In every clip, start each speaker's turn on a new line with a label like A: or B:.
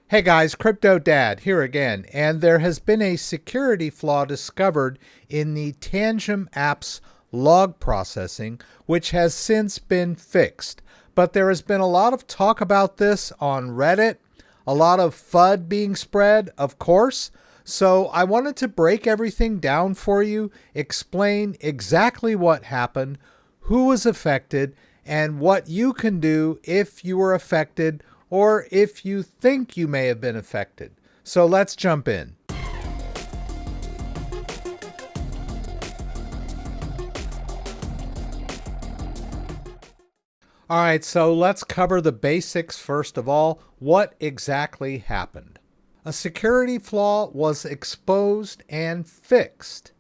A: Hey guys, Crypto Dad here again, and there has been a security flaw discovered in the Tangem app's log processing, which has since been fixed. But there has been a lot of talk about this on Reddit, a lot of FUD being spread, of course. So I wanted to break everything down for you, explain exactly what happened, who was affected, and what you can do if you were affected or if you think you may have been affected. So let's jump in. All right, so let's cover the basics first of all. What exactly happened? A security flaw was exposed and fixed.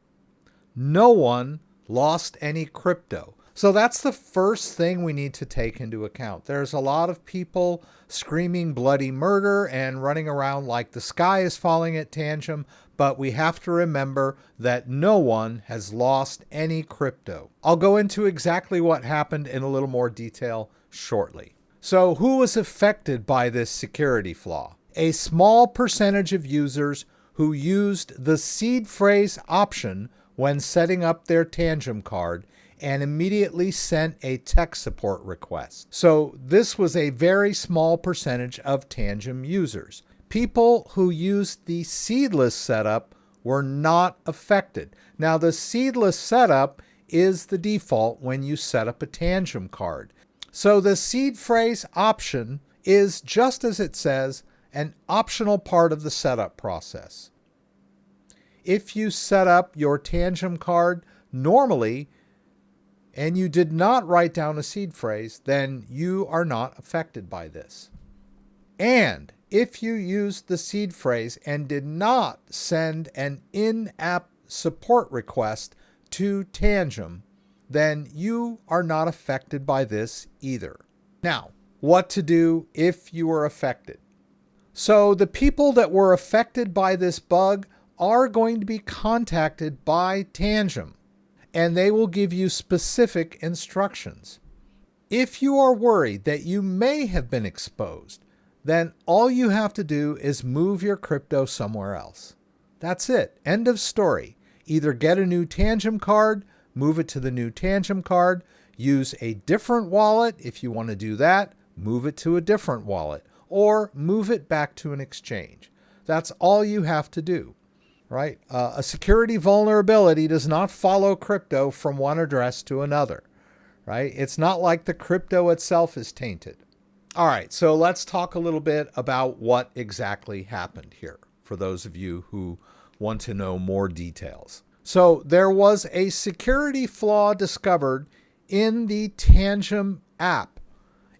A: No one lost any crypto. So that's the first thing we need to take into account. There's a lot of people screaming bloody murder and running around like the sky is falling at Tangem, but we have to remember that no one has lost any crypto. I'll go into exactly what happened in a little more detail shortly. So who was affected by this security flaw? A small percentage of users who used the seed phrase option when setting up their Tangem card and immediately sent a tech support request. So this was a very small percentage of Tangem users. People who used the seedless setup were not affected. Now the seedless setup is the default when you set up a Tangem card. So the seed phrase option is, just as it says, an optional part of the setup process. If you set up your Tangem card normally and you did not write down a seed phrase, then you are not affected by this. And if you used the seed phrase and did not send an in-app support request to Tangem, then you are not affected by this either. Now, what to do if you were affected? So the people that were affected by this bug are going to be contacted by Tangem, and they will give you specific instructions. If you are worried that you may have been exposed, then all you have to do is move your crypto somewhere else. That's it. End of story. Either get a new Tangem card, move it to the new Tangem card, use a different wallet if you want to do that, move it to a different wallet, or move it back to an exchange. That's all you have to do. Right? A security vulnerability does not follow crypto from one address to another. Right? It's not like the crypto itself is tainted. All right, so let's talk a little bit about what exactly happened here for those of you who want to know more details. So there was a security flaw discovered in the Tangem app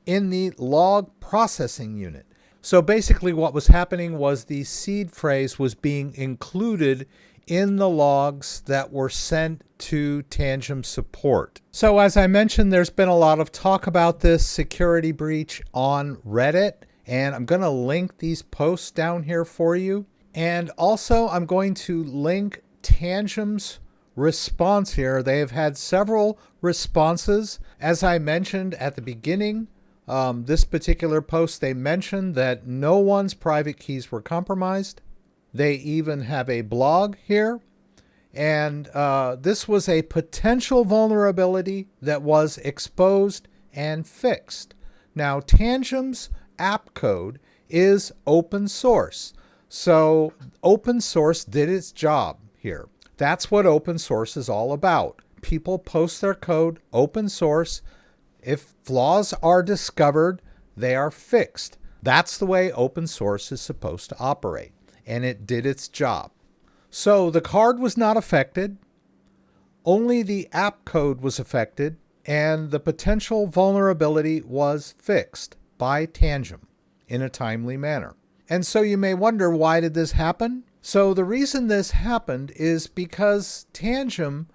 A: in the log processing unit. So basically what was happening was the seed phrase was being included in the logs that were sent to Tangem support. So as I mentioned, there's been a lot of talk about this security breach on Reddit, and I'm going to link these posts down here for you. And also I'm going to link Tangem's response here. They have had several responses. As I mentioned at the beginning, this particular post, they mentioned that no one's private keys were compromised. They even have a blog here. And this was a potential vulnerability that was exposed and fixed. Now, Tangem's app code is open source. So open source did its job here. That's what open source is all about. People post their code open source. If flaws are discovered, they are fixed. That's the way open source is supposed to operate, and it did its job. So the card was not affected, only the app code was affected, and the potential vulnerability was fixed by Tangem in a timely manner. And so you may wonder, why did this happen? So the reason this happened is because Tangem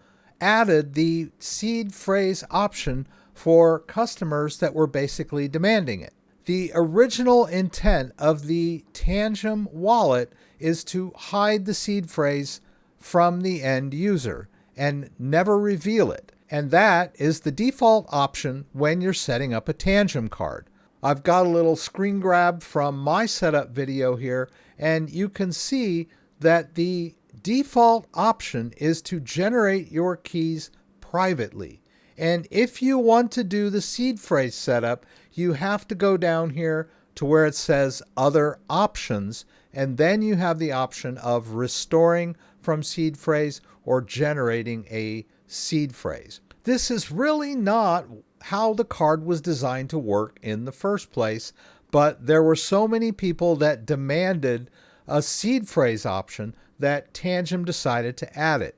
A: added the seed phrase option for customers that were basically demanding it. The original intent of the Tangem wallet is to hide the seed phrase from the end user and never reveal it. And that is the default option when you're setting up a Tangem card. I've got a little screen grab from my setup video here, and you can see that the default option is to generate your keys privately. And if you want to do the seed phrase setup, you have to go down here to where it says Other Options, and then you have the option of restoring from seed phrase or generating a seed phrase. This is really not how the card was designed to work in the first place, but there were so many people that demanded a seed phrase option that Tangem decided to add it,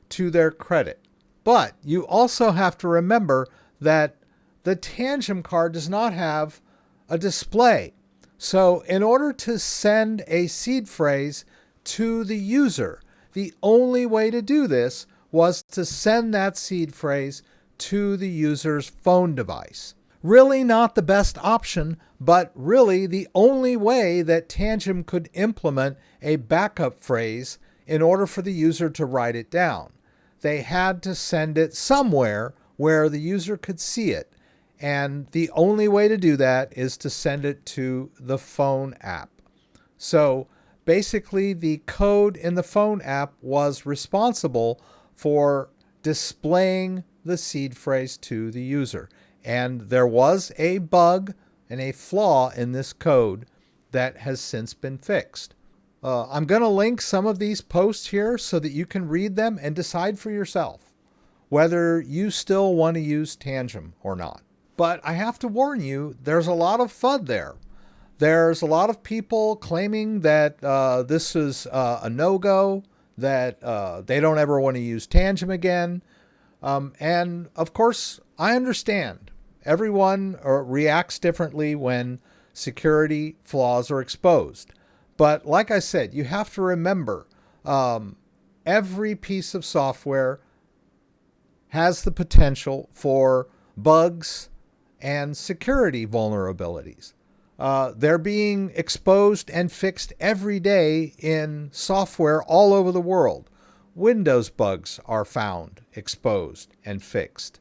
A: to their credit. But you also have to remember that the Tangem card does not have a display. So in order to send a seed phrase to the user, the only way to do this was to send that seed phrase to the user's phone device. Really not the best option, but really the only way that Tangem could implement a backup phrase in order for the user to write it down. They had to send it somewhere where the user could see it. And the only way to do that is to send it to the phone app. So basically, the code in the phone app was responsible for displaying the seed phrase to the user. And there was a bug and a flaw in this code that has since been fixed. I'm going to link some of these posts here so that you can read them and decide for yourself whether you still want to use Tangem or not. But I have to warn you, there's a lot of FUD there. There's a lot of people claiming that this is a no-go, that they don't ever want to use Tangem again. And of course, I understand. Everyone reacts differently when security flaws are exposed. But like I said, you have to remember every piece of software has the potential for bugs and security vulnerabilities. They're being exposed and fixed every day in software all over the world. Windows bugs are found, exposed, and fixed.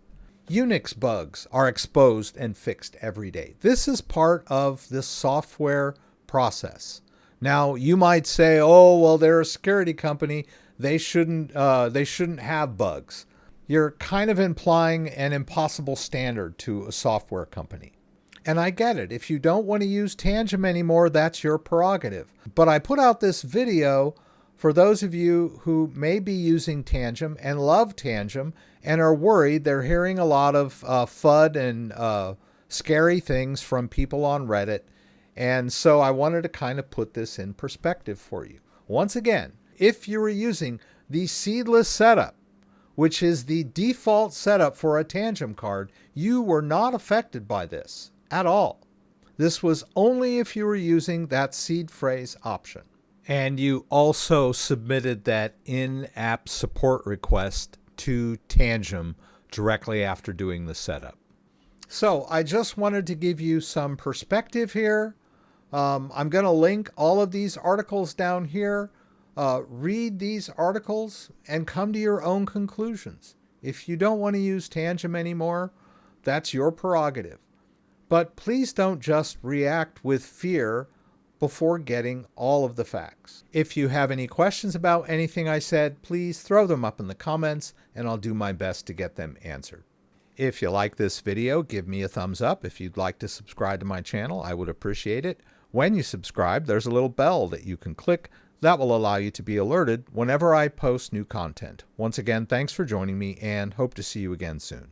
A: Unix bugs are exposed and fixed every day. This is part of this software process. Now, you might say, oh, well, they're a security company. They shouldn't have bugs. You're kind of implying an impossible standard to a software company. And I get it. If you don't want to use Tangem anymore, that's your prerogative. But I put out this video for those of you who may be using Tangem and love Tangem and are worried. They're hearing a lot of FUD and scary things from people on Reddit. And so I wanted to kind of put this in perspective for you. Once again, if you were using the seedless setup, which is the default setup for a Tangem card, you were not affected by this at all. This was only if you were using that seed phrase option. And you also submitted that in-app support request to Tangem directly after doing the setup. So I just wanted to give you some perspective here. I'm going to link all of these articles down here. Read these articles and come to your own conclusions. If you don't want to use Tangem anymore, that's your prerogative. But please don't just react with fear before getting all of the facts. If you have any questions about anything I said, please throw them up in the comments and I'll do my best to get them answered. If you like this video, give me a thumbs up. If you'd like to subscribe to my channel, I would appreciate it. When you subscribe, there's a little bell that you can click that will allow you to be alerted whenever I post new content. Once again, thanks for joining me and hope to see you again soon.